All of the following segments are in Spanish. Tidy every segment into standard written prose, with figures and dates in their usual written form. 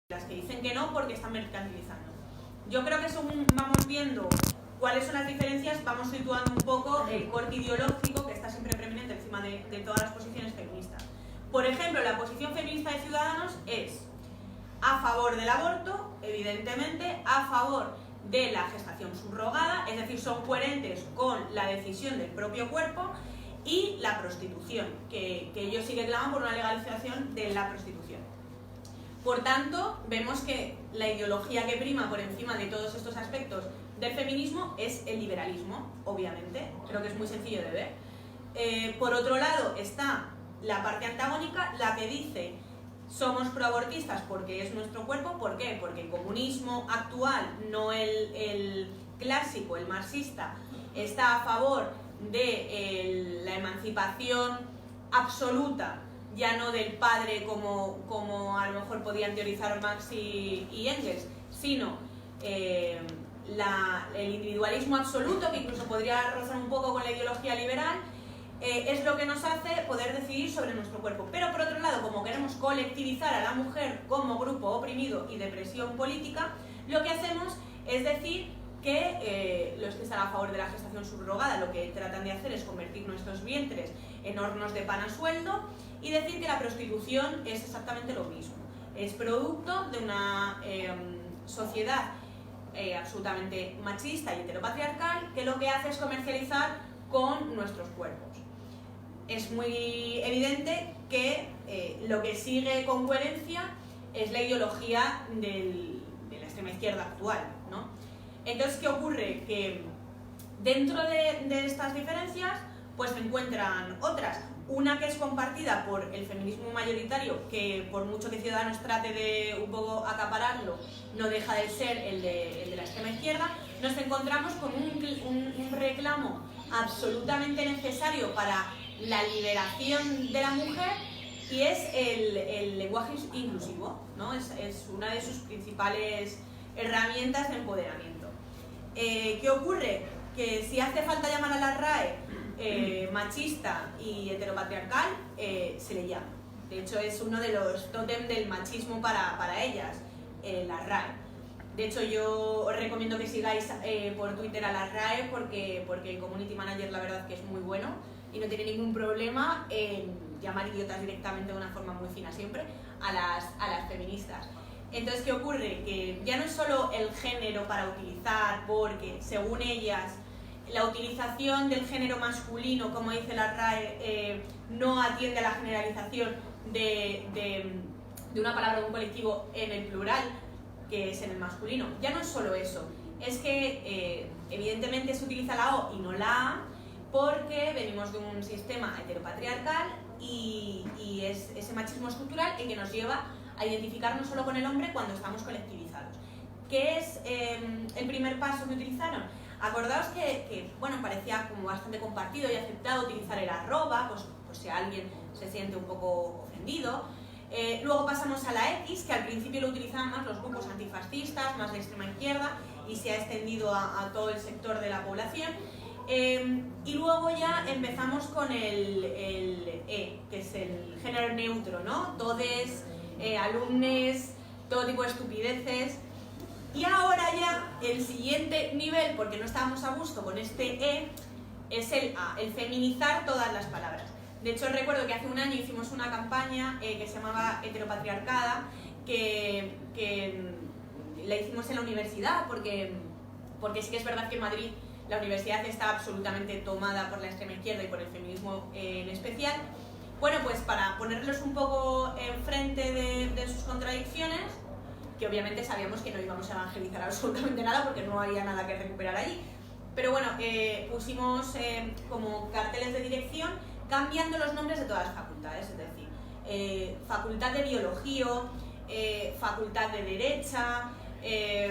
las que dicen que no porque están mercantilizando. Yo creo que según vamos viendo cuáles son las diferencias, vamos situando un poco el corte ideológico que está siempre preeminente encima de todas las posiciones feministas. Por ejemplo, la posición feminista de Ciudadanos es a favor del aborto, evidentemente, a favor de la gestación subrogada, es decir, son coherentes con la decisión del propio cuerpo, y la prostitución, que ellos sí que claman por una legalización de la prostitución. Por tanto, vemos que la ideología que prima por encima de todos estos aspectos del feminismo es el liberalismo, obviamente, creo que es muy sencillo de ver. Por otro lado está la parte antagónica, la que dice somos proabortistas porque es nuestro cuerpo. ¿Por qué? Porque el comunismo actual, no el clásico, el marxista, está a favor de la emancipación absoluta, ya no del padre como a lo mejor podían teorizar Marx y Engels, sino el individualismo absoluto, que incluso podría rozar un poco con la ideología liberal. Es lo que nos hace poder decidir sobre nuestro cuerpo. Pero por otro lado, como queremos colectivizar a la mujer como grupo oprimido y de presión política, lo que hacemos es decir que los que están a favor de la gestación subrogada lo que tratan de hacer es convertir nuestros vientres en hornos de pan a sueldo y decir que la prostitución es exactamente lo mismo. Es producto de una sociedad absolutamente machista y heteropatriarcal que lo que hace es comercializar con nuestros cuerpos. Es muy evidente que lo que sigue con coherencia es la ideología de la extrema izquierda actual, ¿no? Entonces, ¿qué ocurre? Que dentro de estas diferencias pues se encuentran otras. Una que es compartida por el feminismo mayoritario, que por mucho que Ciudadanos trate de un poco acapararlo, no deja de ser el de la extrema izquierda. Nos encontramos con un reclamo absolutamente necesario para la liberación de la mujer, y es el lenguaje inclusivo, ¿no? Es una de sus principales herramientas de empoderamiento. ¿Qué ocurre? Que si hace falta llamar a la RAE machista y heteropatriarcal, se le llama. De hecho, es uno de los tótem del machismo para ellas, la RAE. De hecho, yo os recomiendo que sigáis por Twitter a la RAE porque el community manager la verdad que es muy bueno y no tiene ningún problema en llamar idiotas directamente de una forma muy fina siempre a las feministas. Entonces, ¿qué ocurre? Que ya no es solo el género para utilizar, porque según ellas la utilización del género masculino, como dice la RAE, no atiende a la generalización de una palabra de un colectivo en el plural, que es en el masculino. Ya no es solo eso, es que evidentemente se utiliza la O y no la A porque venimos de un sistema heteropatriarcal y es ese machismo estructural el que nos lleva a identificarnos solo con el hombre cuando estamos colectivizados. ¿Qué es el primer paso que utilizaron? Acordaos que bueno, parecía como bastante compartido y aceptado utilizar el arroba, pues si alguien se siente un poco ofendido. Luego pasamos a la X, que al principio lo utilizaban más los grupos antifascistas, más de extrema izquierda, y se ha extendido a todo el sector de la población. Y luego ya empezamos con el E, que es el género neutro, ¿no? Todes, alumnes, todo tipo de estupideces. Y ahora ya el siguiente nivel, porque no estábamos a gusto con este E, es el A, el feminizar todas las palabras. De hecho, recuerdo que hace un año hicimos una campaña que se llamaba Heteropatriarcada, que la hicimos en la universidad, porque sí que es verdad que en Madrid la universidad está absolutamente tomada por la extrema izquierda y por el feminismo en especial. Bueno, pues para ponerlos un poco enfrente de sus contradicciones, que obviamente sabíamos que no íbamos a evangelizar absolutamente nada porque no había nada que recuperar allí, pero bueno, pusimos como carteles de dirección cambiando los nombres de todas las facultades, es decir, facultad de biología, facultad de derecha,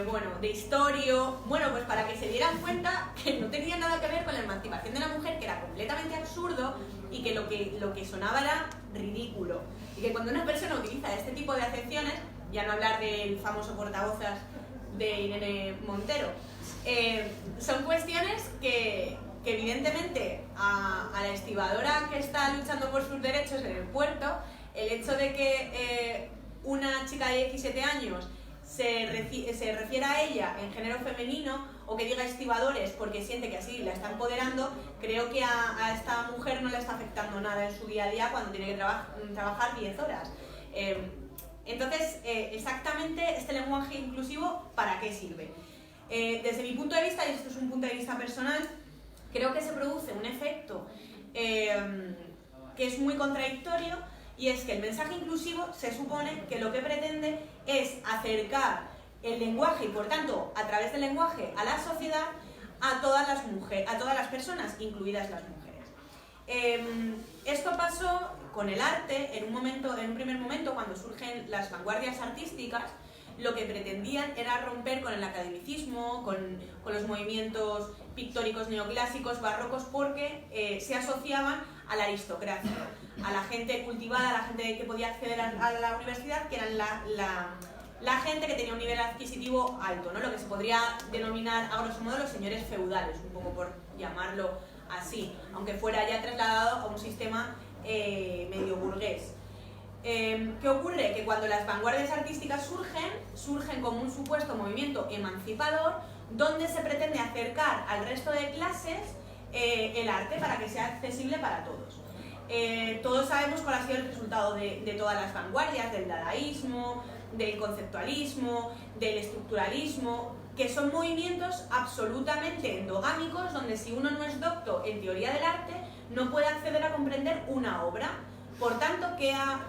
bueno, de historia, bueno, pues para que se dieran cuenta que no tenía nada que ver con la emancipación de la mujer, que era completamente absurdo y que lo que sonaba era ridículo. Y que cuando una persona utiliza este tipo de acepciones, ya no hablar del famoso portavozas de Irene Montero, son cuestiones que evidentemente a la estibadora que está luchando por sus derechos en el puerto, el hecho de que una chica de 17 años se refiere a ella en género femenino o que diga estibadores porque siente que así la está empoderando, creo que a esta mujer no le está afectando nada en su día a día cuando tiene que trabajar 10 horas. Entonces, exactamente este lenguaje inclusivo, ¿para qué sirve? Desde mi punto de vista, y esto es un punto de vista personal, creo que se produce un efecto que es muy contradictorio, y es que el mensaje inclusivo se supone que lo que pretende es acercar el lenguaje y por tanto a través del lenguaje a la sociedad a todas las mujeres, a todas las personas, incluidas las mujeres. Esto pasó con el arte en un primer momento cuando surgen las vanguardias artísticas. Lo que pretendían era romper con el academicismo, con los movimientos pictóricos neoclásicos, barrocos, porque se asociaban a la aristocracia, a la gente cultivada, a la gente que podía acceder a la universidad, que eran la gente que tenía un nivel adquisitivo alto, ¿no? Lo que se podría denominar a grosso modo los señores feudales, un poco por llamarlo así, aunque fuera ya trasladado a un sistema medio burgués. ¿Qué ocurre? Que cuando las vanguardias artísticas surgen como un supuesto movimiento emancipador donde se pretende acercar al resto de clases el arte para que sea accesible para todos. Todos sabemos cuál ha sido el resultado de todas las vanguardias, del dadaísmo, del conceptualismo, del estructuralismo, que son movimientos absolutamente endogámicos donde si uno no es docto en teoría del arte no puede acceder a comprender una obra. Por tanto,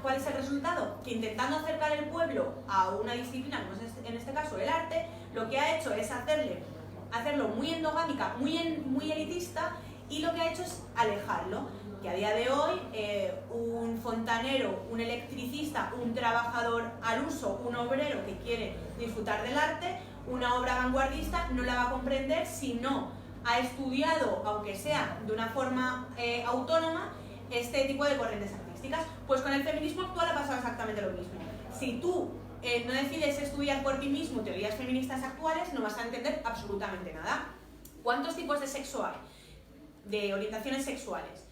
¿cuál es el resultado? Que intentando acercar el pueblo a una disciplina, como es en este caso el arte, lo que ha hecho es hacerlo muy endogámica, muy elitista, y lo que ha hecho es alejarlo. Que a día de hoy un fontanero, un electricista, un trabajador al uso, un obrero que quiere disfrutar del arte, una obra vanguardista no la va a comprender si no ha estudiado, aunque sea de una forma autónoma, este tipo de corrientes artísticas. Pues con el feminismo actual ha pasado exactamente lo mismo. Si tú no decides estudiar por ti mismo teorías feministas actuales, no vas a entender absolutamente nada. ¿Cuántos tipos de sexo hay? De orientaciones sexuales.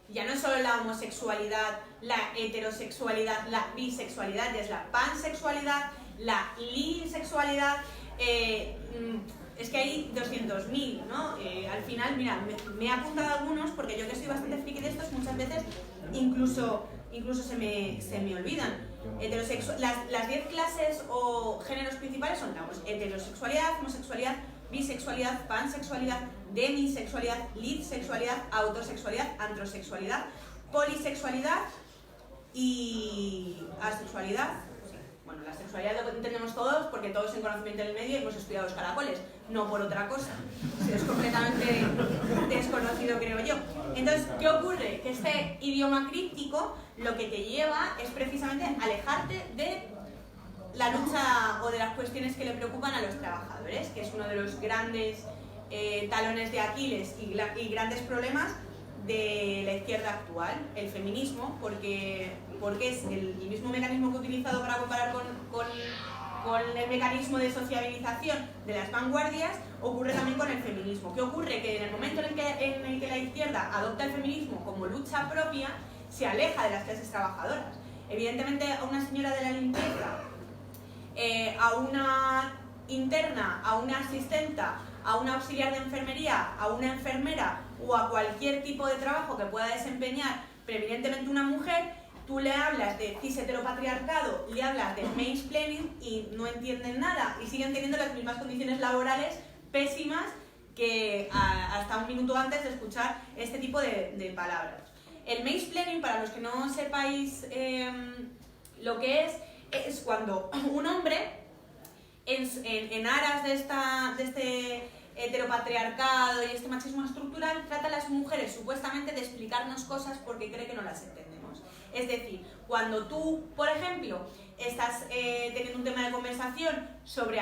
Ya no es solo la homosexualidad, la heterosexualidad, la bisexualidad, es la pansexualidad, la lisexualidad, es que hay 200.000, ¿no? Al final, mira, me he apuntado algunos porque yo que soy bastante friki de estos, muchas veces incluso se me olvidan. Las 10 clases o géneros principales son heterosexualidad, homosexualidad, bisexualidad, pansexualidad, demisexualidad, lisexualidad, autosexualidad, antrosexualidad, polisexualidad y asexualidad. Sí. Bueno, la sexualidad lo entendemos todos porque todos en conocimiento del medio hemos estudiado los caracoles, no por otra cosa. Es completamente desconocido, creo yo. Entonces, ¿qué ocurre? Que este idioma críptico lo que te lleva es precisamente alejarte de la lucha o de las cuestiones que le preocupan a los trabajadores, que es uno de los grandes talones de Aquiles y grandes problemas de la izquierda actual, el feminismo, porque es el mismo mecanismo que he utilizado para comparar con el mecanismo de sociabilización de las vanguardias, ocurre también con el feminismo. ¿Qué ocurre? Que en el momento en el que la izquierda adopta el feminismo como lucha propia, se aleja de las clases trabajadoras. Evidentemente, a una señora de la limpieza, a una interna, a una asistenta, a una auxiliar de enfermería, a una enfermera o a cualquier tipo de trabajo que pueda desempeñar preeminentemente una mujer, tú le hablas de cis-heteropatriarcado, le hablas de mansplaining y no entienden nada y siguen teniendo las mismas condiciones laborales pésimas que hasta un minuto antes de escuchar este tipo de palabras. El mansplaining, para los que no sepáis lo que es cuando un hombre, en aras de este heteropatriarcado y este machismo estructural, trata a las mujeres supuestamente de explicarnos cosas porque cree que no las entendemos. Es decir, cuando tú, por ejemplo, estás teniendo un tema de conversación sobre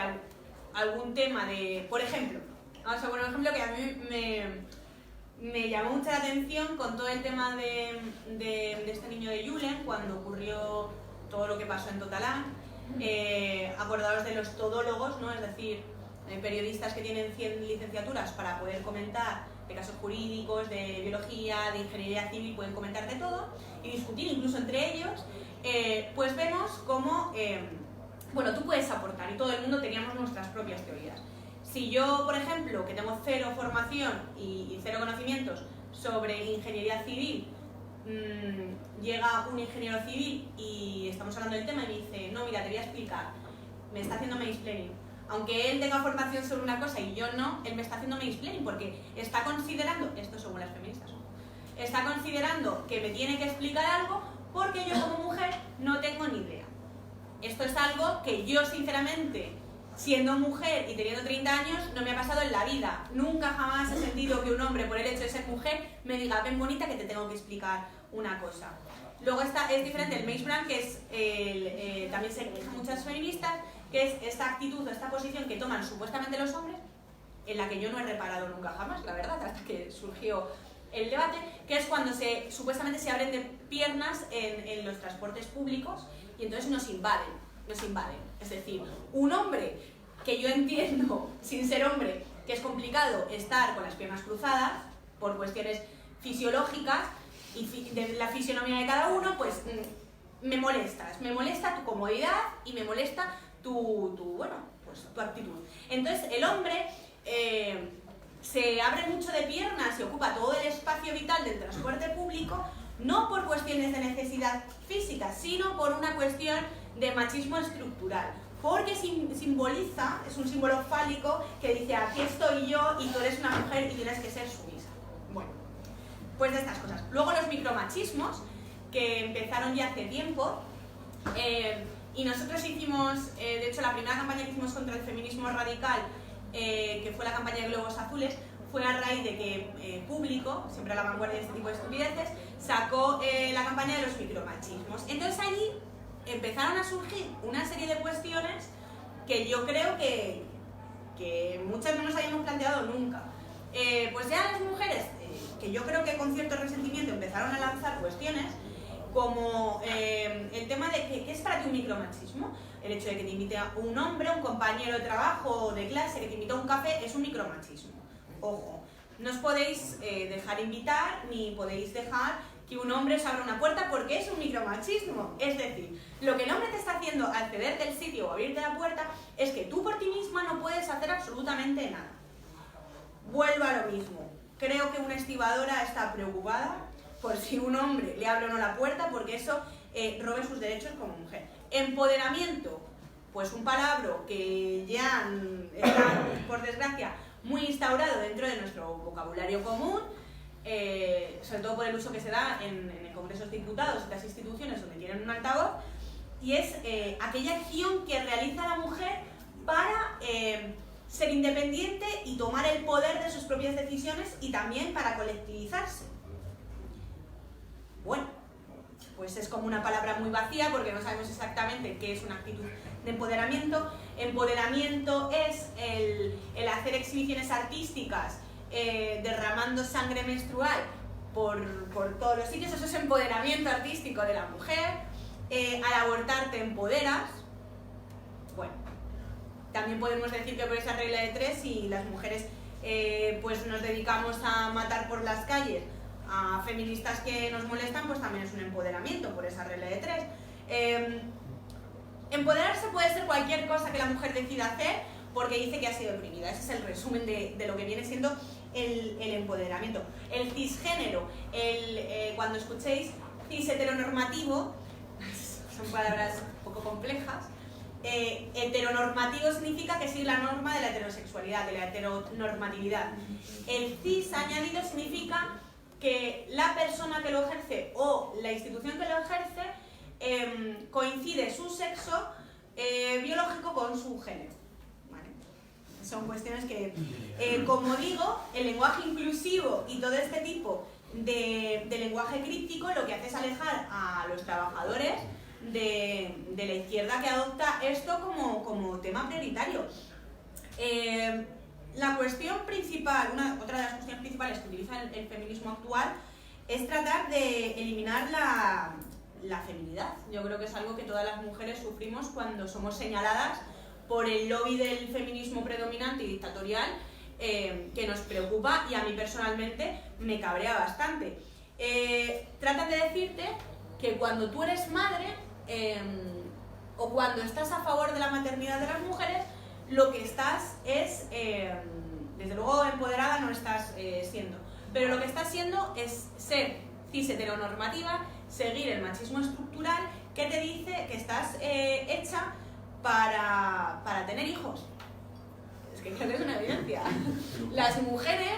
algún tema de, por ejemplo, vamos a poner un ejemplo que a mí me llamó mucha la atención con todo el tema de este niño de Julen, cuando ocurrió todo lo que pasó en Totalán. Acordaros de los todólogos, ¿no? Es decir, periodistas que tienen 100 licenciaturas para poder comentar de casos jurídicos, de biología, de ingeniería civil, pueden comentar de todo y discutir incluso entre ellos, pues vemos cómo, bueno, tú puedes aportar y todo el mundo teníamos nuestras propias teorías. Si yo, por ejemplo, que tengo cero formación y cero conocimientos sobre ingeniería civil, llega un ingeniero civil y estamos hablando del tema y me dice, no, mira, te voy a explicar, me está haciendo mansplaining. Aunque él tenga formación sobre una cosa y yo no, él me está haciendo mansplaining porque está considerando, esto según las feministas, está considerando que me tiene que explicar algo porque yo como mujer no tengo ni idea. Esto es algo que yo sinceramente, siendo mujer y teniendo 30 años, no me ha pasado en la vida. Nunca jamás he sentido que un hombre, por el hecho de ser mujer, me diga, ven bonita que te tengo que explicar una cosa. Luego es diferente el mansplaining, que es, también se quejan muchas feministas, que es esta actitud o esta posición que toman supuestamente los hombres, en la que yo no he reparado nunca jamás, la verdad, hasta que surgió el debate, que es cuando supuestamente se abren de piernas en los transportes públicos y entonces nos invaden. Es decir, un hombre que yo entiendo, sin ser hombre, que es complicado estar con las piernas cruzadas por cuestiones fisiológicas y de la fisionomía de cada uno, pues me molesta tu comodidad y me molesta tu actitud. Entonces el hombre se abre mucho de piernas y ocupa todo el espacio vital del transporte público, no por cuestiones de necesidad física, sino por una cuestión de machismo estructural, porque simboliza, es un símbolo fálico que dice aquí estoy yo y tú eres una mujer y tienes que ser sumisa. Bueno, pues de estas cosas. Luego los micromachismos, que empezaron ya hace tiempo, y nosotros hicimos, de hecho la primera campaña que hicimos contra el feminismo radical, que fue la campaña de Globos Azules, fue a raíz de que Público, siempre a la vanguardia de este tipo de estupideces, sacó la campaña de los micromachismos. Entonces allí empezaron a surgir una serie de cuestiones que yo creo que muchas no nos habíamos planteado nunca. Pues ya las mujeres, que yo creo que con cierto resentimiento empezaron a lanzar cuestiones como el tema de ¿qué es para ti un micromachismo? El hecho de que te invite a un hombre, un compañero de trabajo o de clase, que te invite a un café, es un micromachismo. Ojo, no os podéis dejar invitar ni podéis dejar que un hombre os abra una puerta porque es un micromachismo. Es decir, lo que el hombre te está haciendo al cederte el sitio o abrirte la puerta es que tú por ti misma no puedes hacer absolutamente nada. Vuelvo a lo mismo. Creo que una estibadora está preocupada por si un hombre le abre o no la puerta porque eso robe sus derechos como mujer. Empoderamiento, pues un palabra que ya está, por desgracia, muy instaurado dentro de nuestro vocabulario común, sobre todo por el uso que se da en el Congreso de Diputados y las instituciones donde tienen un altavoz, y es aquella acción que realiza la mujer para ser independiente y tomar el poder de sus propias decisiones y también para colectivizarse. Bueno, pues es como una palabra muy vacía porque no sabemos exactamente qué es una actitud de empoderamiento. Empoderamiento es el hacer exhibiciones artísticas derramando sangre menstrual por todos los sitios. Eso es empoderamiento artístico de la mujer. Al abortar te empoderas. Bueno, también podemos decir que por esa regla de 3, si las mujeres pues nos dedicamos a matar por las calles a feministas que nos molestan, pues también es un empoderamiento por esa regla de 3. Empoderarse puede ser cualquier cosa que la mujer decida hacer porque dice que ha sido oprimida. Ese es el resumen de lo que viene siendo el empoderamiento. El cisgénero, cuando escuchéis cis heteronormativo, son palabras un poco complejas. Heteronormativo significa que sigue la norma de la heterosexualidad, de la heteronormatividad. El cis añadido significa que la persona que lo ejerce o la institución que lo ejerce coincide su sexo biológico con su género. ¿Vale? Son cuestiones que, como digo, el lenguaje inclusivo y todo este tipo de lenguaje críptico lo que hace es alejar a los trabajadores de la izquierda que adopta esto como tema prioritario. La cuestión principal, otra de las cuestiones principales que utiliza el feminismo actual es tratar de eliminar la feminidad. Yo creo que es algo que todas las mujeres sufrimos cuando somos señaladas por el lobby del feminismo predominante y dictatorial que nos preocupa y a mí personalmente me cabrea bastante. Tratan de decirte que cuando tú eres madre o cuando estás a favor de la maternidad de las mujeres, lo que estás es, desde luego empoderada no estás siendo, pero lo que estás siendo es ser cis heteronormativa, seguir el machismo estructural que te dice que estás hecha para tener hijos. Es que creo que es una evidencia. Las mujeres,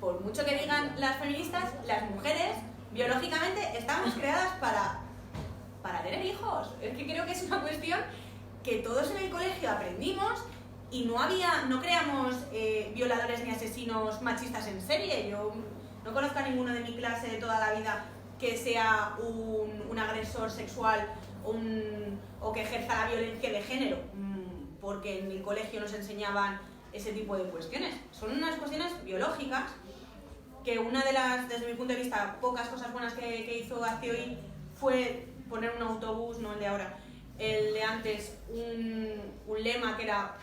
por mucho que digan las feministas, las mujeres biológicamente estamos creadas para tener hijos. Es que creo que es una cuestión que todos en el colegio aprendimos y no creamos violadores ni asesinos machistas en serie. Yo no conozco a ninguno de mi clase de toda la vida que sea un agresor sexual o que ejerza la violencia de género, porque en el colegio nos enseñaban ese tipo de cuestiones. Son unas cuestiones biológicas que una de las, desde mi punto de vista, pocas cosas buenas que hizo Azteoír fue poner un autobús, no el de ahora, el de antes, un lema que era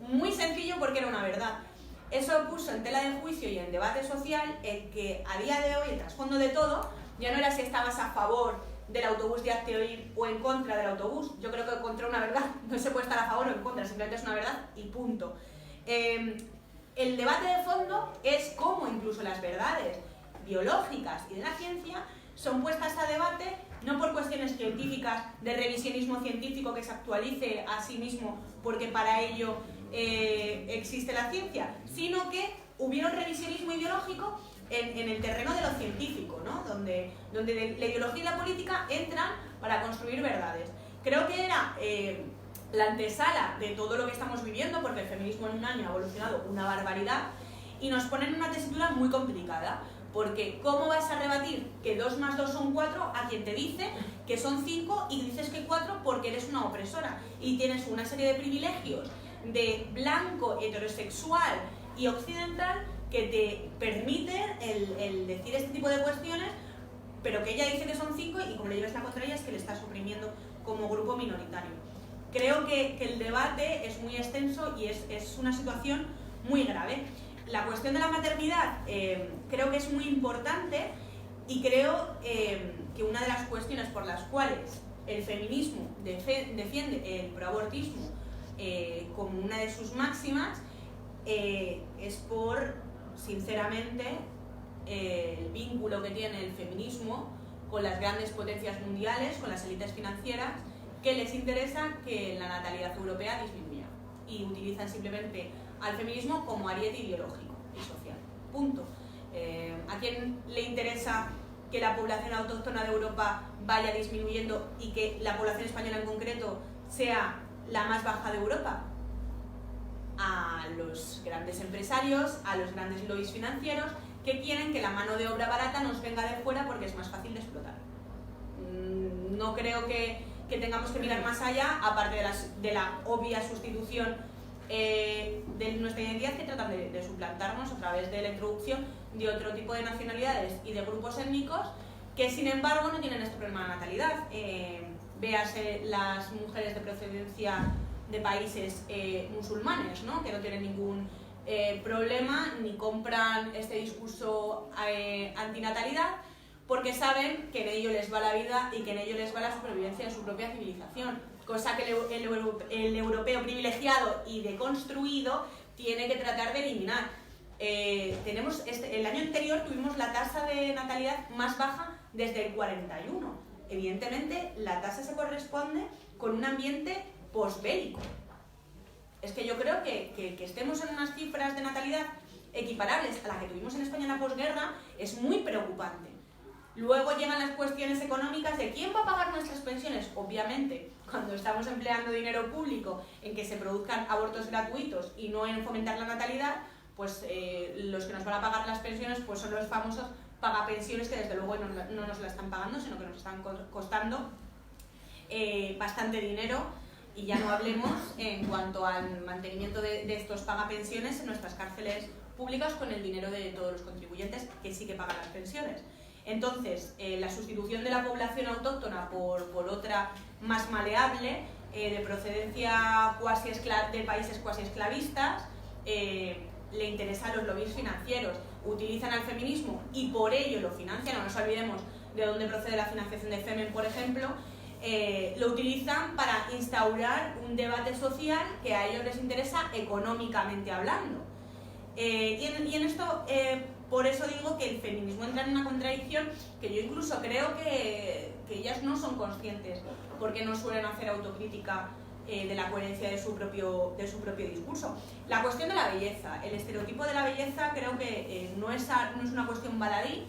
muy sencillo porque era una verdad. Eso puso en tela de juicio y en debate social el que a día de hoy el trasfondo de todo ya no era si estabas a favor del autobús de Azteoír o en contra del autobús. Yo creo que contra una verdad no se puede estar a favor o en contra, simplemente es una verdad y punto. El debate de fondo es cómo incluso las verdades biológicas y de la ciencia son puestas a debate no por cuestiones científicas, de revisionismo científico que se actualice a sí mismo porque para ello existe la ciencia, sino que hubiera un revisionismo ideológico en el terreno de lo científico, ¿no? donde la ideología y la política entran para construir verdades. Creo que era la antesala de todo lo que estamos viviendo, porque el feminismo en un año ha evolucionado una barbaridad, y nos ponen en una tesitura muy complicada, porque ¿cómo vas a rebatir que 2 más 2 son 4 a quien te dice que son 5 y dices que 4 porque eres una opresora y tienes una serie de privilegios de blanco, heterosexual y occidental que te permiten el decir este tipo de cuestiones, pero que ella dice que son 5 y como le llevas la contra ella es que le estás oprimiendo como grupo minoritario. Creo que el debate es muy extenso y es una situación muy grave. La cuestión de la maternidad creo que es muy importante y creo que una de las cuestiones por las cuales el feminismo defiende el proabortismo como una de sus máximas es por, sinceramente, el vínculo que tiene el feminismo con las grandes potencias mundiales, con las élites financieras, que les interesa que la natalidad europea disminuya y utilizan simplemente al feminismo como ariete ideológico y social. Punto. ¿A quién le interesa que la población autóctona de Europa vaya disminuyendo y que la población española en concreto sea la más baja de Europa? A los grandes empresarios, a los grandes lobbies financieros que quieren que la mano de obra barata nos venga de fuera porque es más fácil de explotar. No creo que tengamos que mirar más allá, aparte de la obvia sustitución de nuestra identidad que tratan de suplantarnos a través de la introducción de otro tipo de nacionalidades y de grupos étnicos que sin embargo no tienen este problema de natalidad. Véase las mujeres de procedencia de países musulmanes, ¿no? Que no tienen ningún problema ni compran este discurso antinatalidad porque saben que en ello les va la vida y que en ello les va la supervivencia de su propia civilización, cosa que el europeo privilegiado y deconstruido tiene que tratar de eliminar. El año anterior tuvimos la tasa de natalidad más baja desde el 41. Evidentemente la tasa se corresponde con un ambiente posbélico. Es que yo creo que estemos en unas cifras de natalidad equiparables a las que tuvimos en España en la posguerra es muy preocupante. Luego llegan las cuestiones económicas de quién va a pagar nuestras pensiones. Obviamente, cuando estamos empleando dinero público en que se produzcan abortos gratuitos y no en fomentar la natalidad, pues los que nos van a pagar las pensiones pues son los famosos pagapensiones que desde luego no nos la están pagando, sino que nos están costando bastante dinero. Y ya no hablemos en cuanto al mantenimiento de estos pagapensiones en nuestras cárceles públicas con el dinero de todos los contribuyentes que sí que pagan las pensiones. Entonces, la sustitución de la población autóctona por otra más maleable, de procedencia de países cuasi esclavistas, le interesan los lobbies financieros, utilizan al feminismo y por ello lo financian, no nos olvidemos de dónde procede la financiación de Femen, por ejemplo, lo utilizan para instaurar un debate social que a ellos les interesa económicamente hablando. Y en esto, por eso digo que el feminismo entra en una contradicción que yo incluso creo que ellas no son conscientes, porque no suelen hacer autocrítica de la coherencia de su propio discurso. La cuestión de la belleza, el estereotipo de la belleza creo que no es una cuestión baladí,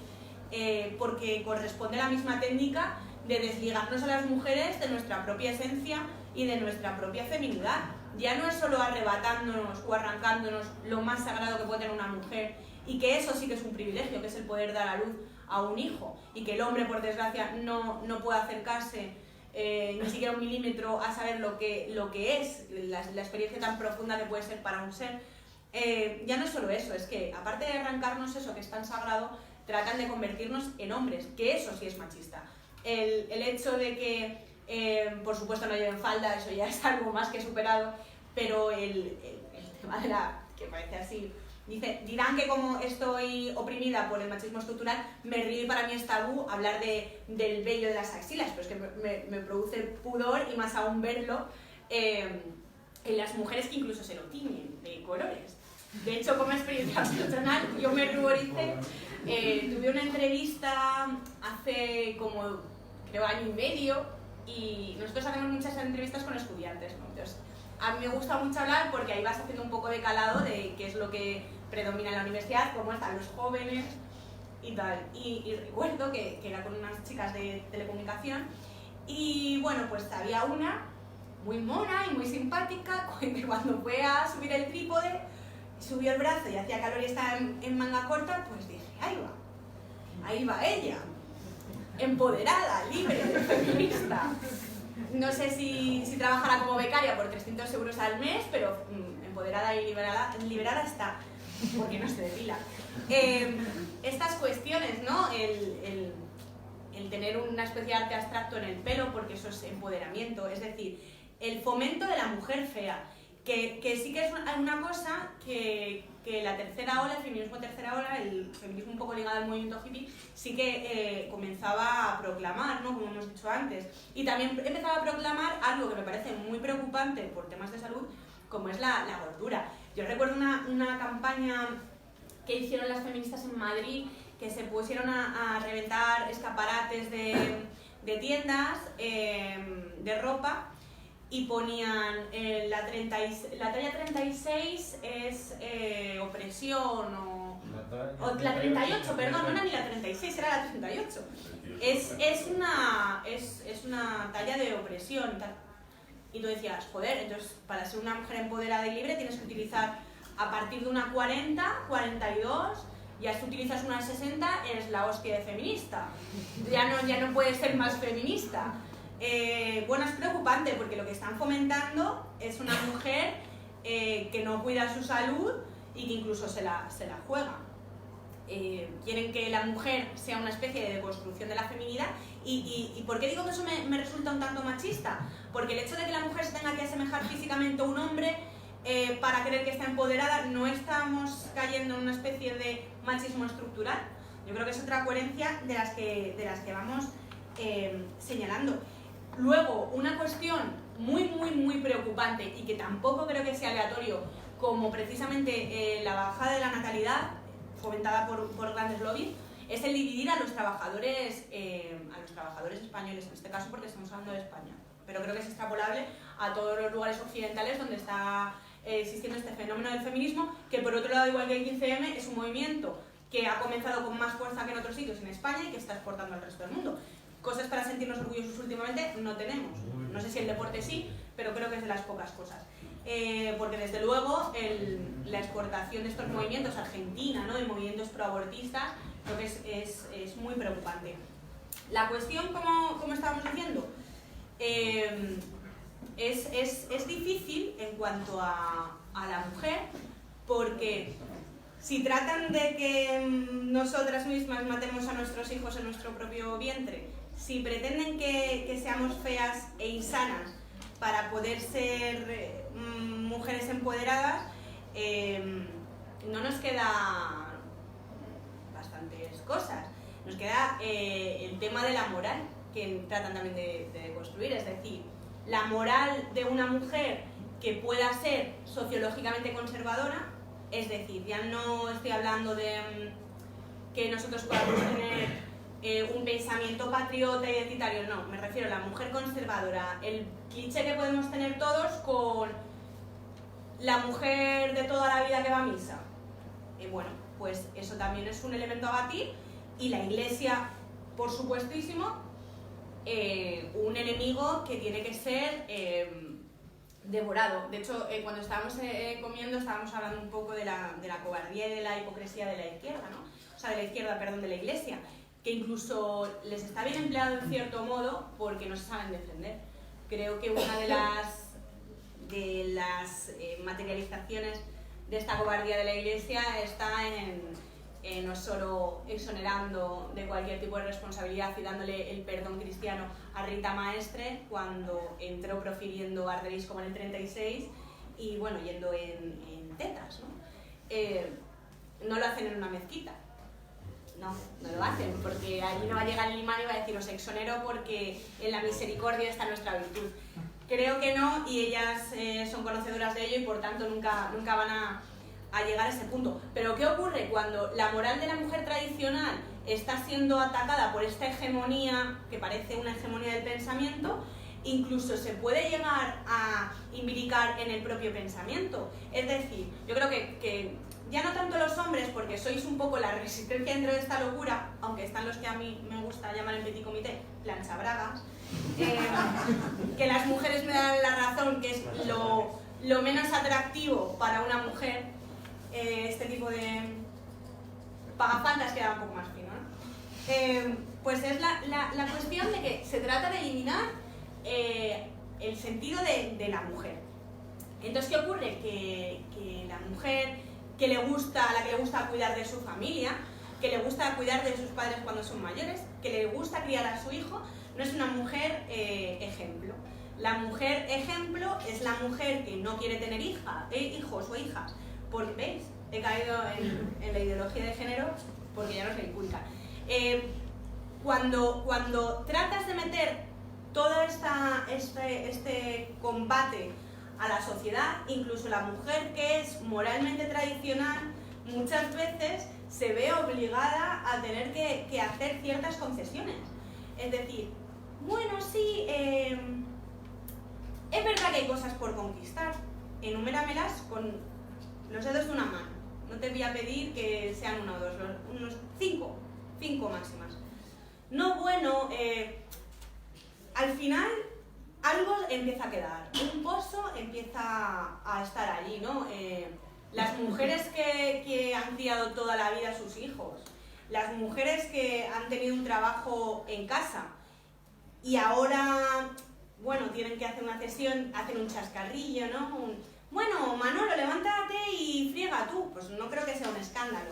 porque corresponde a la misma técnica de desligarnos a las mujeres de nuestra propia esencia y de nuestra propia feminidad. Ya no es solo arrebatándonos o arrancándonos lo más sagrado que puede tener una mujer, y que eso sí que es un privilegio, que es el poder dar a luz a un hijo, y que el hombre, por desgracia, no puede acercarse ni siquiera un milímetro a saber lo que es la experiencia tan profunda que puede ser para un ser. Ya no es solo eso, es que aparte de arrancarnos eso que es tan sagrado, tratan de convertirnos en hombres, que eso sí es machista. El hecho de que, por supuesto, no lleven falda, eso ya es algo más que superado, pero el tema de que parece así, dirán que como estoy oprimida por el machismo estructural, me río y para mí es tabú hablar del vello de las axilas, pero es que me produce pudor, y más aún verlo en las mujeres que incluso se lo tiñen de colores. De hecho, como experiencia personal, yo me ruboricé. Tuve una entrevista hace como, creo, año y medio, y nosotros hacemos muchas entrevistas con estudiantes, ¿no? Entonces, a mí me gusta mucho hablar porque ahí vas haciendo un poco de calado de qué es lo que predomina en la universidad, cómo están los jóvenes y tal. Y recuerdo que era con unas chicas de telecomunicación, y bueno, pues había una muy mona y muy simpática que cuando fue a subir el trípode, subió el brazo y hacía calor y estaba en manga corta, pues dije, ahí va ella, empoderada, libre, feminista. No sé si trabajará como becaria por 300 euros al mes, pero empoderada y liberada está, porque no se depila. Estas cuestiones, ¿no? El tener una especie de arte abstracto en el pelo, porque eso es empoderamiento, es decir, el fomento de la mujer fea, que sí que es una cosa que la tercera ola, el feminismo tercera ola, el feminismo un poco ligado al movimiento hippie, sí que comenzaba a proclamar, ¿no? Como hemos dicho antes. Y también empezaba a proclamar algo que me parece muy preocupante por temas de salud, como es la gordura. Yo recuerdo una campaña que hicieron las feministas en Madrid, que se pusieron a reventar escaparates de tiendas de ropa, y ponían la talla 36 es opresión, o la 38, perdón, no era ni la 36, era la 38. Es una talla de opresión y tal. Y tú decías, joder, entonces para ser una mujer empoderada y libre tienes que utilizar a partir de una 40, 42, ya si utilizas una 60 eres la hostia de feminista. Ya no puedes ser más feminista. Bueno, es preocupante porque lo que están fomentando es una mujer que no cuida su salud y que incluso se la juega. Quieren que la mujer sea una especie de deconstrucción de la feminidad. ¿Y por qué digo que eso me resulta un tanto machista? Porque el hecho de que la mujer se tenga que asemejar físicamente a un hombre para creer que está empoderada, no estamos cayendo en una especie de machismo estructural. Yo creo que es otra coherencia de las que vamos señalando. Luego, una cuestión muy preocupante, y que tampoco creo que sea aleatorio, como precisamente la bajada de la natalidad fomentada por grandes lobbies, es el dividir a los trabajadores españoles, en este caso porque estamos hablando de España, pero creo que es extrapolable a todos los lugares occidentales donde está existiendo este fenómeno del feminismo, que por otro lado, igual que el 15M, es un movimiento que ha comenzado con más fuerza que en otros sitios en España y que está exportando al resto del mundo. Cosas para sentirnos orgullosos últimamente no tenemos. No sé si el deporte sí, pero creo que es de las pocas cosas. Porque desde luego la exportación de estos movimientos, Argentina, ¿no? De movimientos proabortistas, creo que es muy preocupante. La cuestión, como estábamos diciendo, es difícil en cuanto a la mujer, porque si tratan de que nosotras mismas matemos a nuestros hijos en nuestro propio vientre, si pretenden que seamos feas e insanas para poder ser mujeres empoderadas, no nos queda bastantes cosas. Nos queda el tema de la moral, que tratan también de construir, es decir, la moral de una mujer que pueda ser sociológicamente conservadora, es decir, ya no estoy hablando de que nosotros podamos tener un pensamiento patriota, identitario, no, me refiero a la mujer conservadora, el cliché que podemos tener todos con la mujer de toda la vida que va a misa. Bueno, pues eso también es un elemento a batir, y la Iglesia, por supuestísimo, un enemigo que tiene que ser devorado. De hecho, cuando estábamos comiendo estábamos hablando un poco de la cobardía y de la hipocresía de la izquierda, ¿no? O sea, de la izquierda, perdón, de la Iglesia, que incluso les está bien empleado en cierto modo porque no se saben defender. Creo que una de las materializaciones de esta cobardía de la Iglesia está no solo exonerando de cualquier tipo de responsabilidad y dándole el perdón cristiano a Rita Maestre cuando entró profiriendo Arderis como en el 36 y bueno, yendo en tetas, ¿no? No lo hacen en una mezquita, no lo hacen, porque allí no va a llegar el imán y va a decir os exonero porque en la misericordia está nuestra virtud. Creo que no, y ellas son conocedoras de ello y por tanto nunca van a llegar a ese punto. Pero ¿qué ocurre cuando la moral de la mujer tradicional está siendo atacada por esta hegemonía, que parece una hegemonía del pensamiento? Incluso se puede llegar a imbricar en el propio pensamiento. Es decir, yo creo que ya no tanto los hombres, porque sois un poco la resistencia dentro de esta locura, aunque están los que a mí me gusta llamar en petit comité planchabragas, que las mujeres me dan la razón, que es lo menos atractivo para una mujer, este tipo de pagafantas queda un poco más fino, ¿no? Pues es la cuestión de que se trata de eliminar el sentido de la mujer. Entonces, ¿qué ocurre? Que la mujer a la que le gusta cuidar de su familia, que le gusta cuidar de sus padres cuando son mayores, que le gusta criar a su hijo, no es una mujer ejemplo. La mujer ejemplo es la mujer que no quiere tener hijos o hijas, porque, ¿veis? He caído en la ideología de género porque ya no se inculca. Cuando tratas de meter todo este combate a la sociedad, incluso la mujer que es moralmente tradicional, muchas veces se ve obligada a tener que hacer ciertas concesiones. Es decir, bueno, sí, es verdad que hay cosas por conquistar, enuméramelas con los dedos de una mano. No te voy a pedir que sean una o dos, unos 5 máximas. No, bueno, al final algo empieza a quedar, un pozo empieza a estar allí, ¿no? Las mujeres que han criado toda la vida a sus hijos, las mujeres que han tenido un trabajo en casa y ahora, bueno, tienen que hacer una cesión, hacen un chascarrillo, ¿no? Bueno, Manolo, levántate y friega tú. Pues no creo que sea un escándalo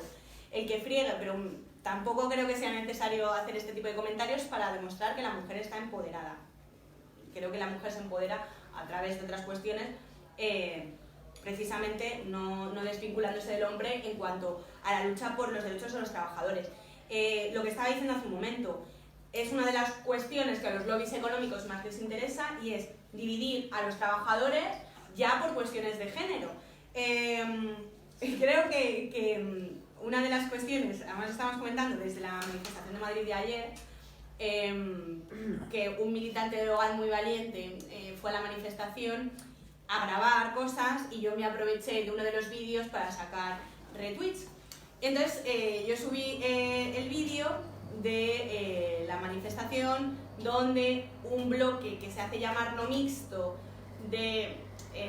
el que friegue, pero tampoco creo que sea necesario hacer este tipo de comentarios para demostrar que la mujer está empoderada. Creo que la mujer se empodera a través de otras cuestiones, precisamente no desvinculándose del hombre en cuanto a la lucha por los derechos de los trabajadores. Lo que estaba diciendo hace un momento, es una de las cuestiones que a los lobbies económicos más les interesa y es dividir a los trabajadores ya por cuestiones de género. Creo que una de las cuestiones, además estábamos comentando desde la manifestación de Madrid de ayer, que un militante de Hogar muy valiente fue a la manifestación a grabar cosas y yo me aproveché de uno de los vídeos para sacar retweets. Entonces yo subí el vídeo de la manifestación donde un bloque que se hace llamar no mixto de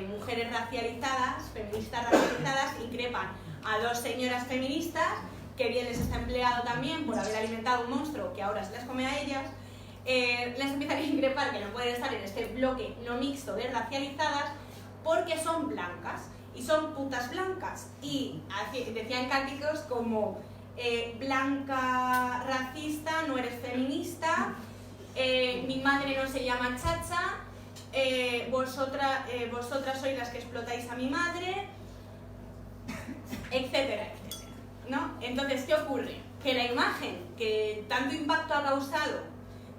mujeres racializadas, feministas racializadas, increpan a dos señoras feministas, que bien les está empleado también por haber alimentado un monstruo que ahora se las come a ellas, les empiezan a increpar que no pueden estar en este bloque no mixto de racializadas porque son blancas, y son putas blancas, y decían cánticos como blanca racista, no eres feminista, mi madre no se llama Chacha, vosotras sois las que explotáis a mi madre. etcétera, etcétera, ¿no? Entonces, ¿qué ocurre? Que la imagen que tanto impacto ha causado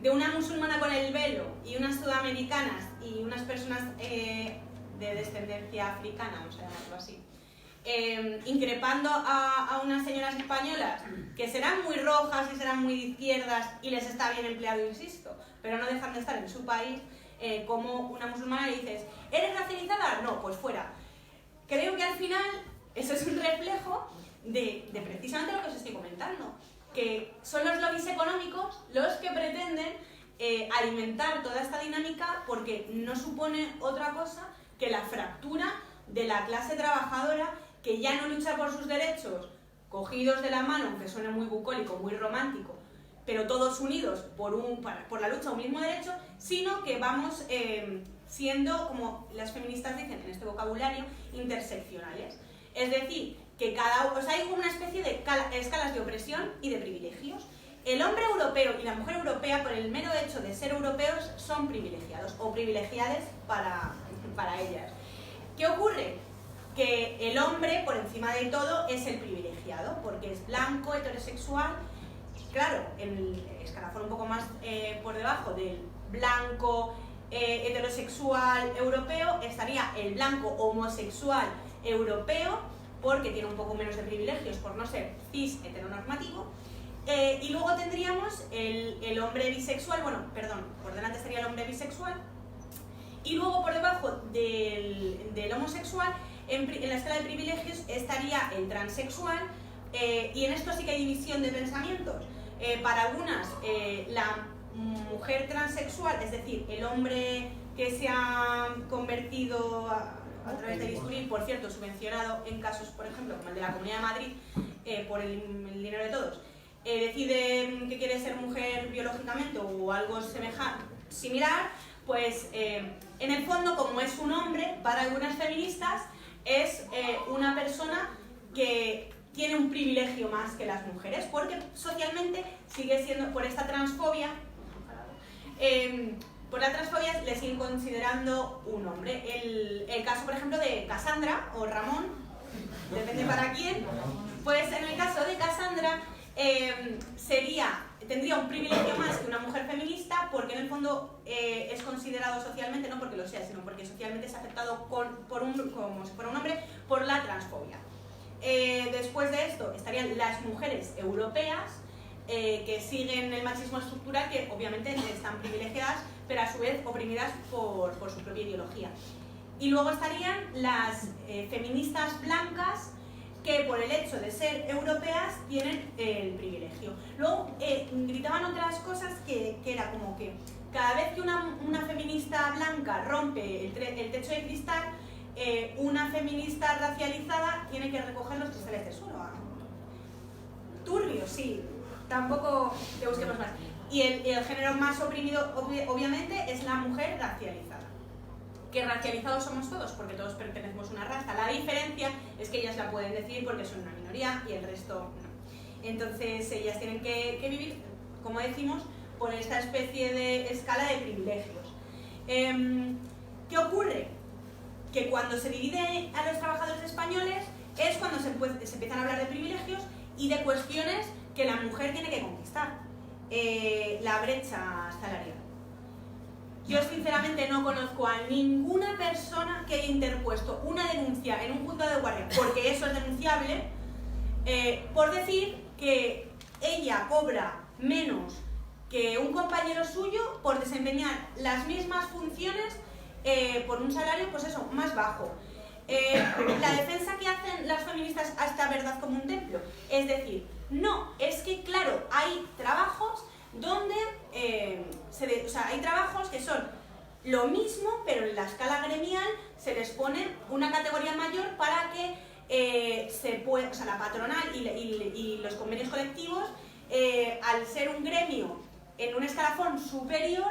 de una musulmana con el velo y unas sudamericanas y unas personas de descendencia africana, vamos a llamarlo así, increpando a unas señoras españolas que serán muy rojas y serán muy de izquierdas y les está bien empleado, insisto, pero no dejan de estar en su país, como una musulmana le dices, ¿eres racializada? No, pues fuera. Creo que al final eso es un reflejo de precisamente lo que os estoy comentando, que son los lobbies económicos los que pretenden alimentar toda esta dinámica, porque no supone otra cosa que la fractura de la clase trabajadora, que ya no lucha por sus derechos cogidos de la mano, aunque suene muy bucólico, muy romántico, pero todos unidos por la lucha a un mismo derecho, sino que vamos siendo, como las feministas dicen en este vocabulario, interseccionales. Es decir, que hay una especie de escalas de opresión y de privilegios. El hombre europeo y la mujer europea, por el mero hecho de ser europeos, son privilegiados o privilegiadas para ellas. ¿Qué ocurre? Que el hombre, por encima de todo, es el privilegiado, porque es blanco, heterosexual. Claro, en el escalafón un poco más por debajo del blanco heterosexual europeo estaría el blanco homosexual europeo, porque tiene un poco menos de privilegios por no ser cis heteronormativo. Y luego tendríamos el hombre bisexual, por delante estaría el hombre bisexual, y luego por debajo del homosexual, en la escala de privilegios, estaría el transexual, y en esto sí que hay división de pensamientos. Para algunas, la mujer transexual, es decir, el hombre que se ha convertido a través del bisturí, por cierto, subvencionado en casos, por ejemplo, como el de la Comunidad de Madrid, por el dinero de todos, decide que quiere ser mujer biológicamente o algo similar, pues en el fondo, como es un hombre, para algunas feministas es una persona que tiene un privilegio más que las mujeres, porque socialmente sigue siendo, por esta transfobia, le siguen considerando un hombre. El caso, por ejemplo, de Cassandra o Ramón, depende para quién, pues en el caso de Cassandra tendría un privilegio más que una mujer feminista, porque en el fondo es considerado socialmente, no porque lo sea, sino porque socialmente es aceptado como si fuera un hombre, por la transfobia. Después de esto estarían las mujeres europeas, que siguen el machismo estructural, que obviamente están privilegiadas, pero a su vez oprimidas por su propia ideología. Y luego estarían las feministas blancas, que por el hecho de ser europeas tienen el privilegio. Luego gritaban otras cosas que era como que cada vez que una feminista blanca rompe el techo de cristal, una feminista racializada tiene que recoger los cristales del suelo. Turbio, sí, tampoco te busquemos más. Y el género más oprimido, obviamente, es la mujer racializada. Que racializados somos todos, porque todos pertenecemos a una raza. La diferencia es que ellas la pueden decidir porque son una minoría y el resto no. Entonces ellas tienen que vivir, como decimos, por esta especie de escala de privilegios. ¿Qué ocurre? Que cuando se divide a los trabajadores españoles es cuando se empiezan a hablar de privilegios y de cuestiones que la mujer tiene que conquistar. La brecha salarial. Yo sinceramente no conozco a ninguna persona que haya interpuesto una denuncia en un juzgado de guardia, porque eso es denunciable, por decir que ella cobra menos que un compañero suyo por desempeñar las mismas funciones por un salario, pues eso, más bajo. La defensa que hacen las feministas a esta verdad como un templo, es decir, no, es que claro, hay trabajos donde hay trabajos que son lo mismo, pero en la escala gremial se les pone una categoría mayor para que la patronal y los convenios colectivos, al ser un gremio en un escalafón superior,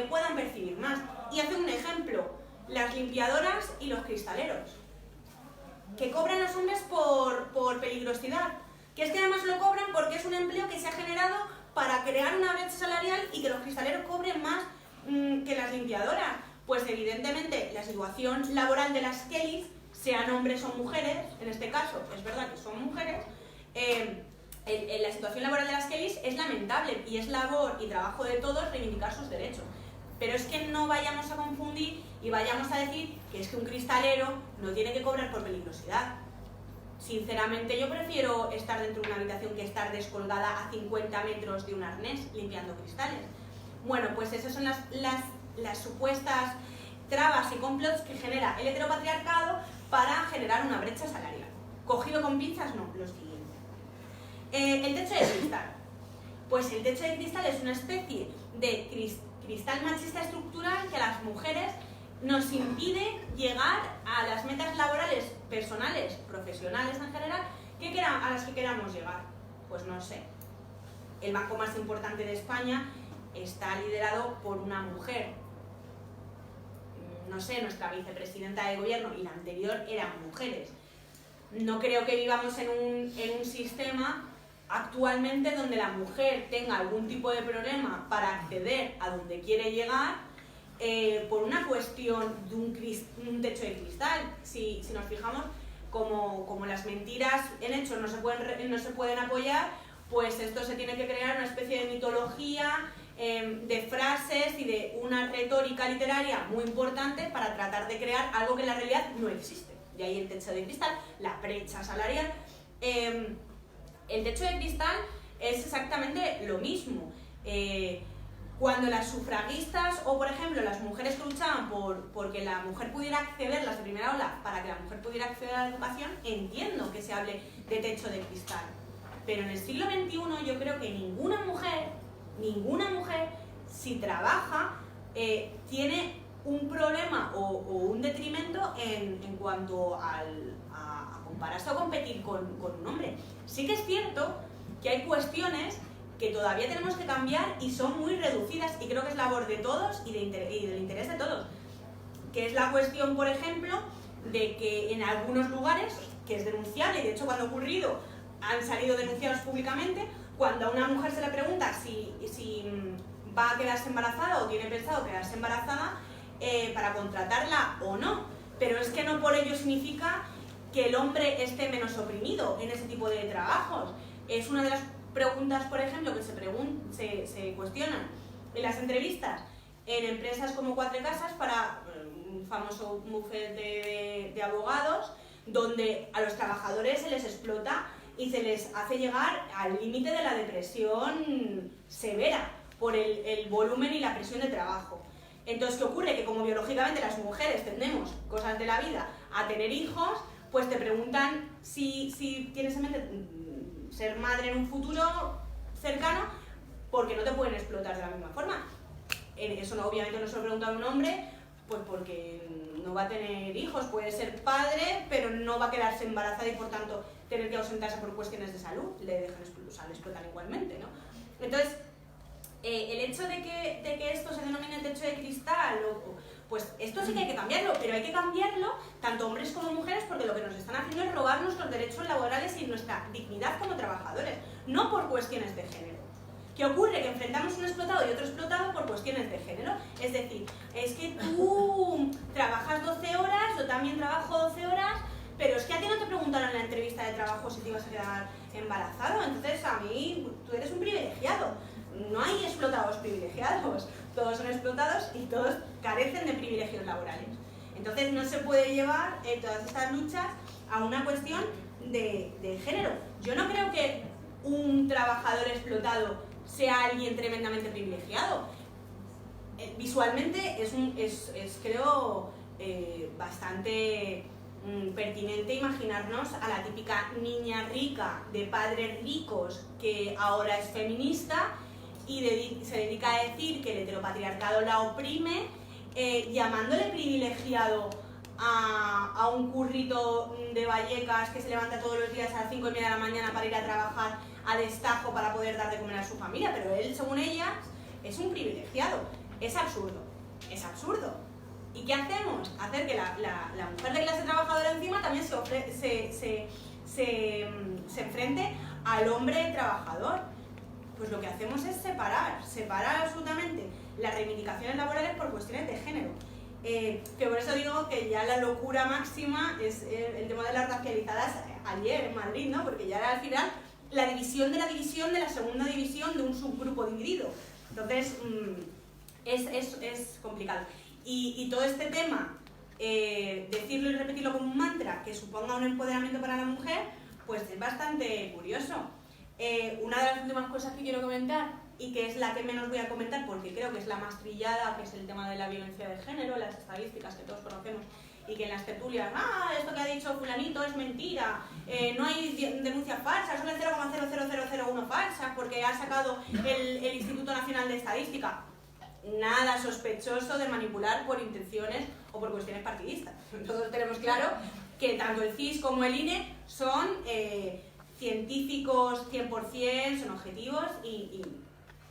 puedan percibir más. Y hace un ejemplo, las limpiadoras y los cristaleros, que cobran los hombres por peligrosidad, que es que además lo cobran porque es un empleo que se ha generado para crear una brecha salarial y que los cristaleros cobren más que las limpiadoras. Pues evidentemente la situación laboral de las Kellys sean hombres o mujeres, en este caso es verdad que son mujeres, la situación laboral de las Kellys es lamentable y es labor y trabajo de todos reivindicar sus derechos. Pero es que no vayamos a confundir y vayamos a decir que es que un cristalero no tiene que cobrar por peligrosidad. Sinceramente yo prefiero estar dentro de una habitación que estar descolgada a 50 metros de un arnés limpiando cristales. Bueno, pues esas son las supuestas trabas y complots que genera el heteropatriarcado para generar una brecha salarial. Cogido con pinzas, no, lo siguiente. El techo de cristal. Pues el techo de cristal es una especie de cristal machista estructural que a las mujeres nos impide llegar a las metas laborales, personales, profesionales en general, a las que queramos llegar. Pues no sé. El banco más importante de España está liderado por una mujer. No sé, nuestra vicepresidenta de gobierno y la anterior eran mujeres. No creo que vivamos en un sistema actualmente donde la mujer tenga algún tipo de problema para acceder a donde quiere llegar por una cuestión de un techo de cristal. Si nos fijamos, como las mentiras en hechos no se pueden apoyar, pues esto se tiene que crear una especie de mitología, de frases y de una retórica literaria muy importante para tratar de crear algo que en la realidad no existe. De ahí el techo de cristal, la brecha salarial. El techo de cristal es exactamente lo mismo. Cuando las sufragistas o, por ejemplo, las mujeres que luchaban porque la mujer pudiera acceder, las de primera ola, para que la mujer pudiera acceder a la educación, entiendo que se hable de techo de cristal. Pero en el siglo XXI yo creo que ninguna mujer, si trabaja, tiene un problema o un detrimento en cuanto a compararse o competir con un hombre. Sí que es cierto que hay cuestiones que todavía tenemos que cambiar y son muy reducidas, y creo que es labor de todos y del interés de todos. Que es la cuestión, por ejemplo, de que en algunos lugares, que es denunciable, y de hecho cuando ha ocurrido han salido denunciados públicamente, cuando a una mujer se le pregunta si va a quedarse embarazada o tiene pensado quedarse embarazada, para contratarla o no. Pero es que no por ello significa que el hombre esté menos oprimido en ese tipo de trabajos. Es una de las preguntas, por ejemplo, que se cuestionan en las entrevistas en empresas como Cuatro Casas para un famoso bufete de abogados, donde a los trabajadores se les explota y se les hace llegar al límite de la depresión severa por el volumen y la presión de trabajo. Entonces, ¿qué ocurre? Que como biológicamente las mujeres tendemos, cosas de la vida, a tener hijos, pues te preguntan si tienes en mente ser madre en un futuro cercano, porque no te pueden explotar de la misma forma. Eso no, obviamente no se lo pregunta a un hombre, pues porque no va a tener hijos, puede ser padre, pero no va a quedarse embarazada y por tanto tener que ausentarse por cuestiones de salud, le explotan igualmente, ¿no? Entonces, el hecho de que esto se denomine techo de cristal, pues esto sí que hay que cambiarlo, pero hay que cambiarlo tanto hombres como mujeres, porque lo que nos están haciendo es robar nuestros derechos laborales y nuestra dignidad como trabajadores, no por cuestiones de género. ¿Qué ocurre? Que enfrentamos un explotado y otro explotado por cuestiones de género. Es decir, es que tú trabajas 12 horas, yo también trabajo 12 horas, pero es que a ti no te preguntaron en la entrevista de trabajo si te ibas a quedar embarazado, entonces a mí tú eres un privilegiado. No hay explotados privilegiados, todos son explotados y todos carecen de privilegios laborales. Entonces no se puede llevar todas estas luchas a una cuestión de género. Yo no creo que un trabajador explotado sea alguien tremendamente privilegiado. Visualmente es creo, bastante pertinente imaginarnos a la típica niña rica de padres ricos que ahora es feminista y se dedica a decir que el heteropatriarcado la oprime, llamándole privilegiado a un currito de Vallecas que se levanta todos los días a las 5:30 de la mañana para ir a trabajar a destajo para poder dar de comer a su familia, pero él, según ellas, es un privilegiado. Es absurdo, es absurdo. ¿Y qué hacemos? Hacer que la mujer de clase trabajadora encima también se enfrente al hombre trabajador. Pues lo que hacemos es separar absolutamente las reivindicaciones laborales por cuestiones de género. que por eso digo que ya la locura máxima es el tema de las racializadas ayer en Madrid, ¿no? Porque ya era al final la división de la división de la segunda división de un subgrupo dividido. Entonces, es complicado. Y todo este tema, decirlo y repetirlo como un mantra que suponga un empoderamiento para la mujer, pues es bastante curioso. Una de las últimas cosas que quiero comentar, y que es la que menos voy a comentar porque creo que es la más trillada, que es el tema de la violencia de género, las estadísticas que todos conocemos, y que en las tertulias, esto que ha dicho fulanito es mentira, no hay denuncias falsas, son el 0,00001 falsas porque ha sacado el Instituto Nacional de Estadística. Nada sospechoso de manipular por intenciones o por cuestiones partidistas. Todos tenemos claro que tanto el CIS como el INE son científicos 100%, son objetivos y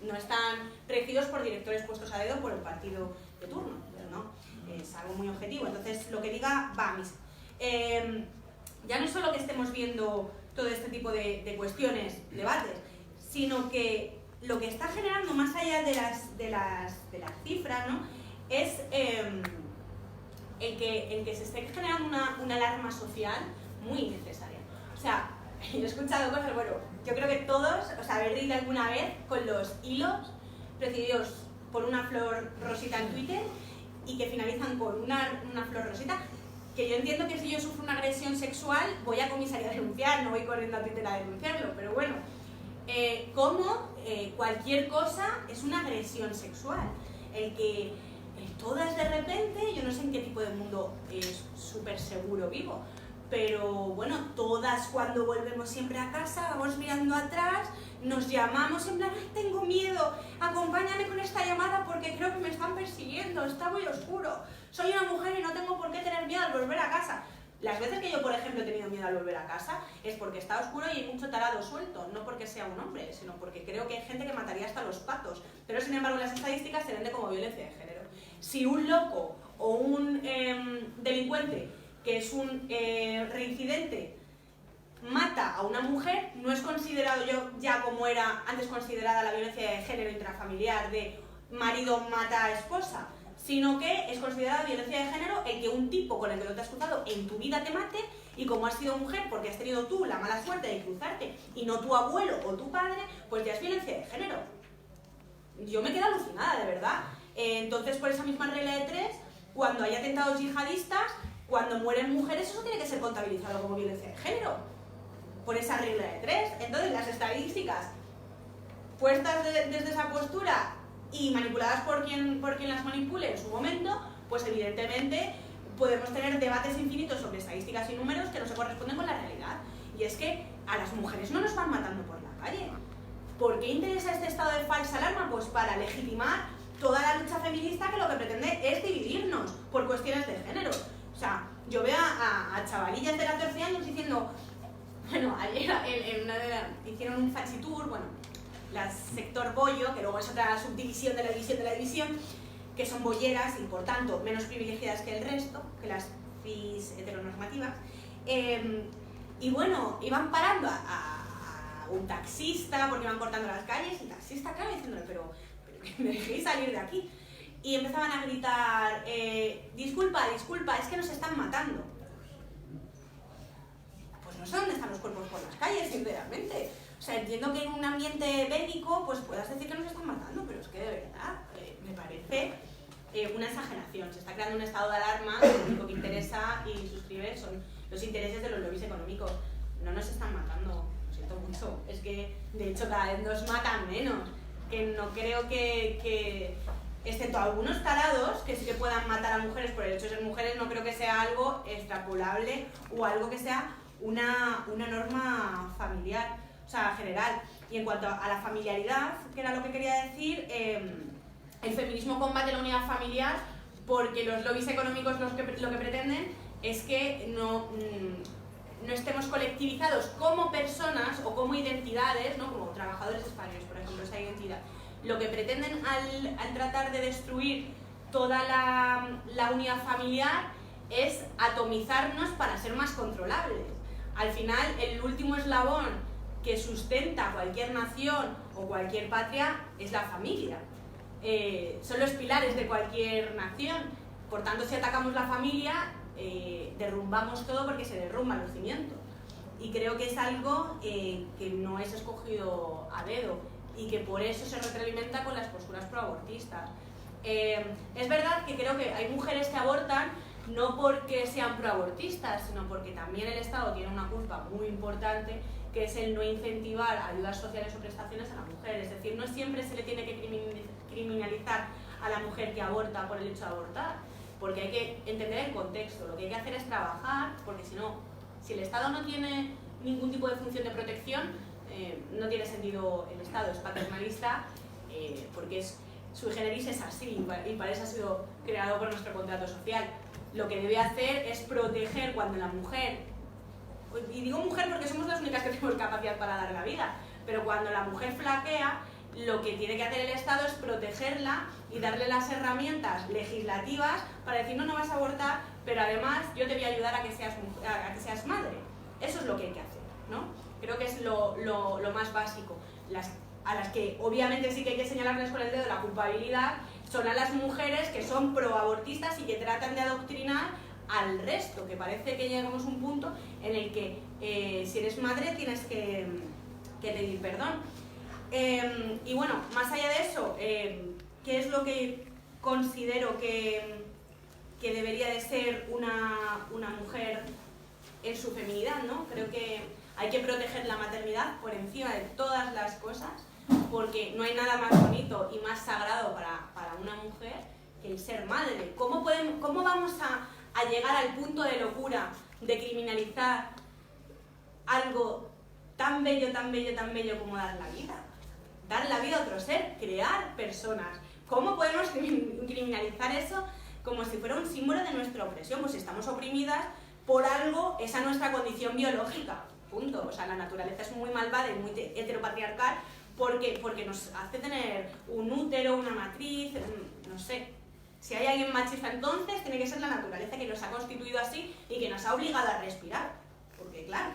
no están regidos por directores puestos a dedo por el partido de turno, pero no, es algo muy objetivo. Entonces, lo que diga va a misa. Ya no es solo que estemos viendo todo este tipo de cuestiones, debates, sino que lo que está generando, más allá de las cifras, ¿no? Es el que se esté generando una alarma social muy necesaria. O sea, yo he escuchado cosas, bueno, yo creo que todos os habéis reído alguna vez con los hilos recibidos por una flor rosita en Twitter y que finalizan con una flor rosita, que yo entiendo que si yo sufro una agresión sexual voy a comisaría a denunciar, no voy corriendo a Twitter a denunciarlo, pero bueno, como cualquier cosa es una agresión sexual. El que todas de repente, yo no sé en qué tipo de mundo es súper seguro vivo, pero bueno, todas cuando volvemos siempre a casa, vamos mirando atrás, nos llamamos en plan, ¡ay, tengo miedo! Acompáñame con esta llamada porque creo que me están persiguiendo, está muy oscuro, soy una mujer y no tengo por qué tener miedo al volver a casa. Las veces que yo, por ejemplo, he tenido miedo al volver a casa es porque está oscuro y hay mucho tarado suelto, no porque sea un hombre, sino porque creo que hay gente que mataría hasta los patos, pero sin embargo las estadísticas se venden como violencia de género. Si un loco o un delincuente que es un reincidente mata a una mujer, no es considerado ya como era antes considerada la violencia de género intrafamiliar de marido mata a esposa, sino que es considerada violencia de género el que un tipo con el que no te has cruzado en tu vida te mate, y como has sido mujer porque has tenido tú la mala suerte de cruzarte y no tu abuelo o tu padre, pues ya es violencia de género. Yo me quedo alucinada, de verdad. Entonces, por esa misma regla de 3, cuando hay atentados yihadistas, cuando mueren mujeres, eso tiene que ser contabilizado como violencia de género, por esa regla de 3. Entonces, las estadísticas puestas desde esa postura y manipuladas por quien las manipule en su momento, pues evidentemente podemos tener debates infinitos sobre estadísticas y números que no se corresponden con la realidad. Y es que a las mujeres no nos van matando por la calle. ¿Por qué interesa este estado de falsa alarma? Pues para legitimar toda la lucha feminista que lo que pretende es dividirnos por cuestiones de género. O sea, yo veo a chavalillas de 14 años diciendo, bueno, ayer hicieron un fachi-tour, bueno, la sector bollo, que luego es otra subdivisión de la división de la división, que son bolleras y por tanto menos privilegiadas que el resto, que las cis heteronormativas, y bueno, iban parando a un taxista porque iban cortando las calles, y el taxista acaba diciéndole, pero que me dejéis salir de aquí. Y empezaban a gritar, disculpa, es que nos están matando. Pues no sé dónde están los cuerpos por las calles, sinceramente. O sea, entiendo que en un ambiente bélico pues puedas decir que nos están matando, pero es que de verdad me parece una exageración. Se está creando un estado de alarma, lo único que interesa y suscribe son los intereses de los lobbies económicos. No nos están matando, lo siento mucho. Es que, de hecho, cada vez nos matan menos. Que no creo que excepto algunos tarados que sí que puedan matar a mujeres por el hecho de ser mujeres, no creo que sea algo extrapolable o algo que sea una norma familiar, o sea, general. Y en cuanto a la familiaridad, que era lo que quería decir, el feminismo combate la unidad familiar porque los lobbies económicos lo que pretenden es que no estemos colectivizados como personas o como identidades, ¿no? Como trabajadores españoles, por ejemplo, esa identidad. Lo que pretenden al tratar de destruir toda la unidad familiar es atomizarnos para ser más controlables. Al final, el último eslabón que sustenta cualquier nación o cualquier patria es la familia. Son los pilares de cualquier nación. Por tanto, si atacamos la familia, derrumbamos todo porque se derrumban los cimientos. Y creo que es algo que no es escogido a dedo y que por eso se retroalimenta con las posturas proabortistas. Es verdad que creo que hay mujeres que abortan no porque sean proabortistas, sino porque también el Estado tiene una culpa muy importante, que es el no incentivar ayudas sociales o prestaciones a la mujer. Es decir, no siempre se le tiene que criminalizar a la mujer que aborta por el hecho de abortar, porque hay que entender el contexto. Lo que hay que hacer es trabajar, porque si el Estado no tiene ningún tipo de función de protección, no tiene sentido el Estado, es paternalista, porque sui generis es así y para eso ha sido creado por nuestro contrato social. Lo que debe hacer es proteger cuando la mujer, y digo mujer porque somos las únicas que tenemos capacidad para dar la vida, pero cuando la mujer flaquea, lo que tiene que hacer el Estado es protegerla y darle las herramientas legislativas para decir no vas a abortar, pero además yo te voy a ayudar a que seas madre. Eso es lo que hay que hacer, ¿no? Creo que es lo más básico. A las que obviamente sí que hay que señalarles con el dedo la culpabilidad son a las mujeres que son proabortistas y que tratan de adoctrinar al resto, que parece que llegamos a un punto en el que si eres madre tienes que pedir perdón. Y bueno, más allá de eso, ¿qué es lo que considero que debería de ser una mujer en su feminidad, ¿no? Creo que hay que proteger la maternidad por encima de todas las cosas, porque no hay nada más bonito y más sagrado para una mujer que el ser madre. ¿Cómo vamos a llegar al punto de locura de criminalizar algo tan bello, tan bello, tan bello como dar la vida? Dar la vida a otro ser, crear personas. ¿Cómo podemos criminalizar eso como si fuera un símbolo de nuestra opresión? Pues si estamos oprimidas por algo, esa es nuestra condición biológica, punto. O sea, la naturaleza es muy malvada y muy heteropatriarcal porque nos hace tener un útero, una matriz, no sé. Si hay alguien machista entonces, tiene que ser la naturaleza que nos ha constituido así y que nos ha obligado a respirar. Porque claro,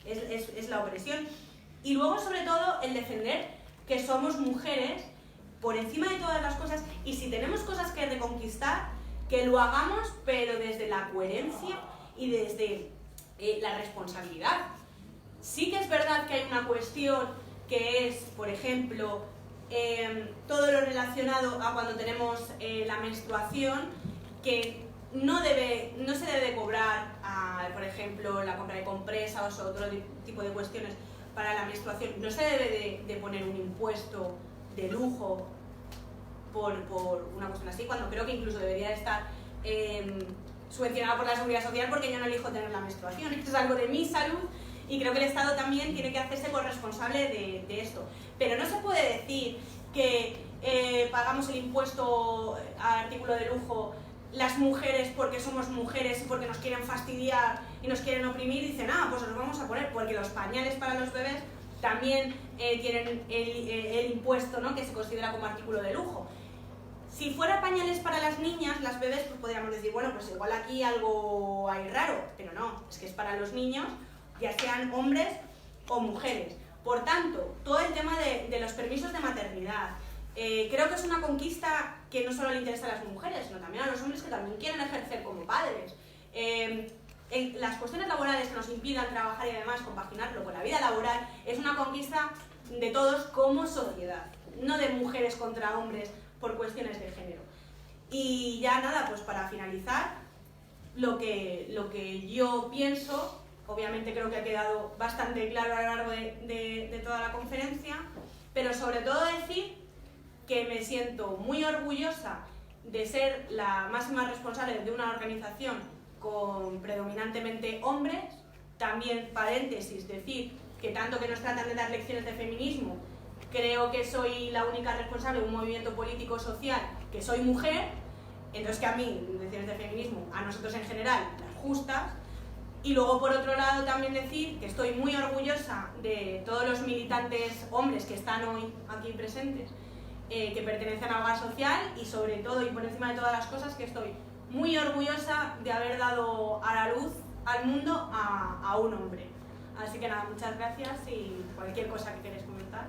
es la opresión. Y luego, sobre todo, el defender que somos mujeres por encima de todas las cosas, y si tenemos cosas que reconquistar, que lo hagamos, pero desde la coherencia y desde la responsabilidad. Sí que es verdad que hay una cuestión que es, por ejemplo, todo lo relacionado a cuando tenemos la menstruación, que no se debe de cobrar, por ejemplo, la compra de compresas o otro tipo de cuestiones para la menstruación. No se debe de poner un impuesto de lujo por una cuestión así, cuando creo que incluso debería de estar subvencionado por la Seguridad Social, porque yo no elijo tener la menstruación. Esto es algo de mi salud y creo que el Estado también tiene que hacerse corresponsable de esto. Pero no se puede decir que pagamos el impuesto al artículo de lujo las mujeres porque somos mujeres y porque nos quieren fastidiar y nos quieren oprimir, y dicen, pues los vamos a poner, porque los pañales para los bebés también tienen el impuesto, ¿no?, que se considera como artículo de lujo. Si fuera pañales para las niñas, las bebés, pues podríamos decir, bueno, pues igual aquí algo hay raro, pero no, es que es para los niños, ya sean hombres o mujeres. Por tanto, todo el tema de los permisos de maternidad, creo que es una conquista que no solo le interesa a las mujeres, sino también a los hombres que también quieren ejercer como padres. Las cuestiones laborales que nos impidan trabajar y además compaginarlo con la vida laboral es una conquista de todos como sociedad, no de mujeres contra hombres por cuestiones de género. Y ya nada, pues para finalizar, lo que yo pienso, obviamente creo que ha quedado bastante claro a lo largo de toda la conferencia, pero sobre todo decir que me siento muy orgullosa de ser la máxima responsable de una organización con predominantemente hombres. También, paréntesis, decir que tanto que nos tratan de dar lecciones de feminismo, creo que soy la única responsable de un movimiento político-social que soy mujer, entonces que a mí, lecciones de feminismo, a nosotros en general, las justas. Y luego, por otro lado, también decir que estoy muy orgullosa de todos los militantes hombres que están hoy aquí presentes, que pertenecen a Hogar Social, y sobre todo y por encima de todas las cosas, que estoy muy orgullosa de haber dado a la luz al mundo a un hombre. Así que nada, muchas gracias y cualquier cosa que queréis comentar.